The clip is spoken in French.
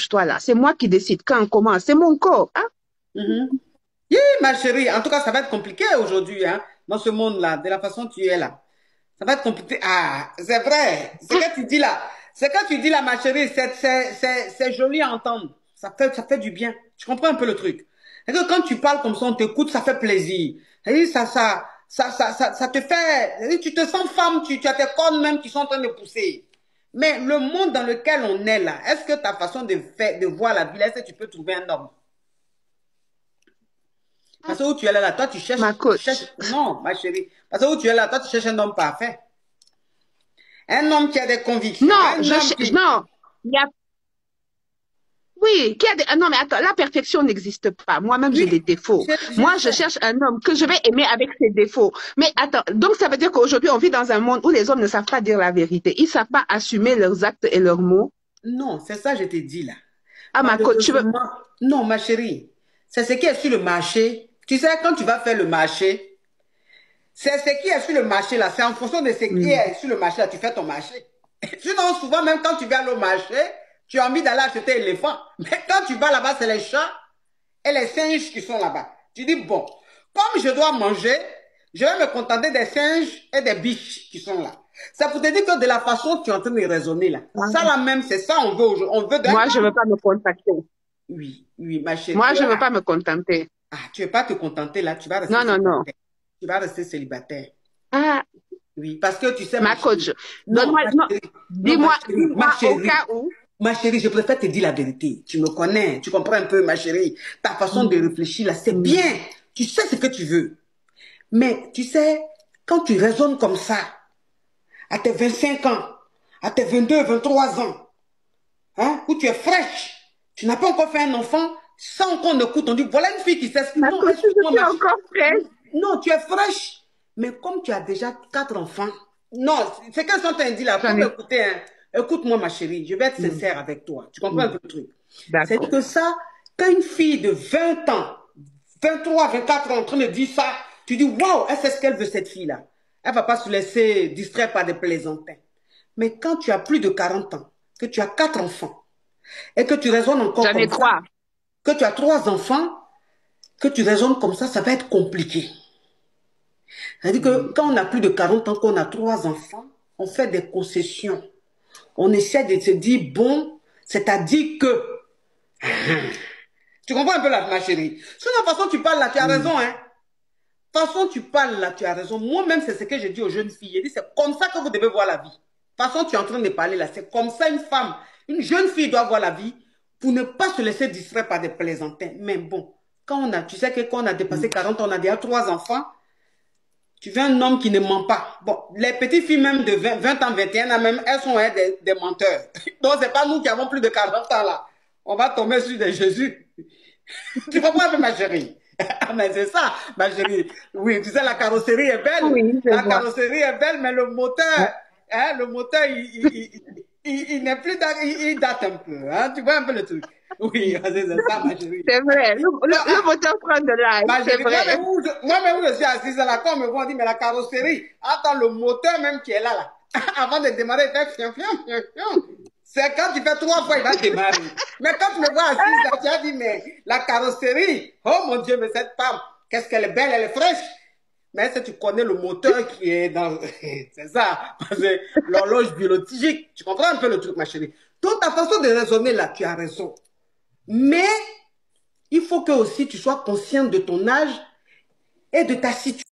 toi là. C'est moi qui décide quand, comment. C'est mon corps. Hein? Mhm. Oui, ma chérie, en tout cas, ça va être compliqué aujourd'hui, hein, dans ce monde-là, de la façon dont tu es là. Ça va être compliqué. Ah, c'est vrai. Ce que tu dis là, ce que tu dis là, ma chérie, c'est joli à entendre. Ça fait du bien. Tu comprends un peu le truc. Et que quand tu parles comme ça, on t'écoute, ça fait plaisir. Et ça te fait, tu te sens femme, tu as tes cornes même qui sont en train de pousser. Mais le monde dans lequel on est là, est-ce que ta façon de faire, de voir la vie, est-ce que tu peux trouver un homme? Parce que où tu es là, toi, Ma tu cherches, coach. non, ma chérie. Parce que où tu es là, toi, tu cherches un homme parfait. Un homme qui a des convictions. Non, Un homme qui... non. Il y a, oui, ah non, mais attends, la perfection n'existe pas. Moi-même, j'ai des Oui, défauts. je Moi, je sais. cherche un homme que je vais aimer avec ses défauts. Mais attends, donc ça veut dire qu'aujourd'hui, on vit dans un monde où les hommes ne savent pas dire la vérité. Ils savent pas assumer leurs actes et leurs mots. Non, c'est ça que je te dis là. Ah, ma coach, tu veux... Malheureusement, non, ma chérie. C'est ce qui est sur le marché. Tu sais, quand tu vas faire le marché, c'est ce qui est sur le marché là. C'est en fonction de ce qui Hmm. est sur le marché là, tu fais ton marché. Sinon, souvent, même quand tu vas au marché, tu as envie d'aller acheter l'éléphant. Mais quand tu vas là-bas, c'est les chats et les singes qui sont là-bas. Tu dis, bon, comme je dois manger, je vais me contenter des singes et des biches qui sont là. Ça pour te dire que de la façon dont tu es en train de raisonner là, ça Ah. là même, c'est ça on veut aujourd'hui. On veut d'un Moi, je temps. veux pas me contacter. Oui, oui, ma chérie, Moi, tu es je veux là. pas me contenter. Ah, tu ne veux pas te contenter là, tu vas rester Non, non, non. célibataire. Tu vas rester célibataire. Ah, Oui, parce que tu sais, ma ma chérie. coach, Non, donne-moi, ma non, chérie. Non, dis-moi, ma dis-moi au chérie. cas où. Ma chérie, je préfère te dire la vérité. Tu me connais, tu comprends un peu, ma chérie. Ta façon de Hmm, réfléchir là, c'est hmm. bien. Tu sais ce que tu veux. Mais tu sais, quand tu raisonnes comme ça, à tes 25 ans, à tes 22, 23 ans, hein, où tu es fraîche, tu n'as pas encore fait un enfant, sans qu'on écoute, on dit, voilà une fille qui s'exprime. Ma Non, coach, je excuse-moi, suis ma encore chérie. fraîche. Non, tu es fraîche. Mais comme tu as déjà 4 enfants, non, c'est qu'elles sont dit là, J'en pour ai. m'écouter, hein, écoute-moi, ma chérie, je vais être Hmm, sincère avec toi. Tu comprends un hmm. peu le truc? C'est D'accord. que ça, quand une fille de 20 ans, 23, 24 ans en train de dire ça, tu dis, waouh, elle sait ce qu'elle veut, cette fille-là. Elle ne va pas se laisser distraire par des plaisantins. Mais quand tu as plus de 40 ans, que tu as 4 enfants, et que tu raisonnes encore J'en ai comme ça, 3. que tu as 3 enfants, que tu raisonnes comme ça va être compliqué. C'est-à-dire que quand on a plus de 40 ans, qu'on a 3 enfants, on fait des concessions. On essaie de se dire, bon, c'est-à-dire que... Tu comprends un peu ma chérie? Sur la façon dont tu parles là, tu as Hmm. raison, hein? De toute façon, tu parles là, tu as raison. Moi-même, c'est ce que je dis aux jeunes filles. Je dis, c'est comme ça que vous devez voir la vie. De toute façon, tu es en train de parler là. C'est comme ça une femme, une jeune fille doit voir la vie pour ne pas se laisser distraire par des plaisantins. Mais bon, quand on a, tu sais que quand on a dépassé 40, on a déjà 3 enfants. Tu veux un homme qui ne ment pas. Bon, les petites filles même de 20 ans, 21 ans même, elles sont des menteurs. Donc, c'est pas nous qui avons plus de 40 ans là. On va tomber sur des Jésus. Tu comprends un peu, ma chérie? Ah, mais c'est ça, ma chérie. Oui, tu sais, la carrosserie est belle. Oui, je La vois. carrosserie est belle, mais le moteur, il n'est plus, il date un peu. Hein? Tu vois un peu le truc? Oui, c'est ça, ma chérie. C'est vrai. Donc, Le moteur prend de l'âge, ma c'est chérie, vrai. moi-même où je suis assise là, quand on me voit, on dit, mais la carrosserie, attends, le moteur même qui est là, là, avant de démarrer, il fait fiam, fiam, fiam, fiam. C'est quand tu fais 3 fois, il va démarrer. Mais quand tu me vois assise là, tu as dit, mais la carrosserie, oh mon Dieu, mais cette femme, qu'est-ce qu'elle est belle, elle est fraîche. Mais est-ce que tu connais le moteur qui est dans... C'est ça, parce que l'horloge biologique, tu comprends un peu le truc, ma chérie. Toute ta façon de raisonner là, tu as raison. Mais il faut que aussi tu sois consciente de ton âge et de ta situation.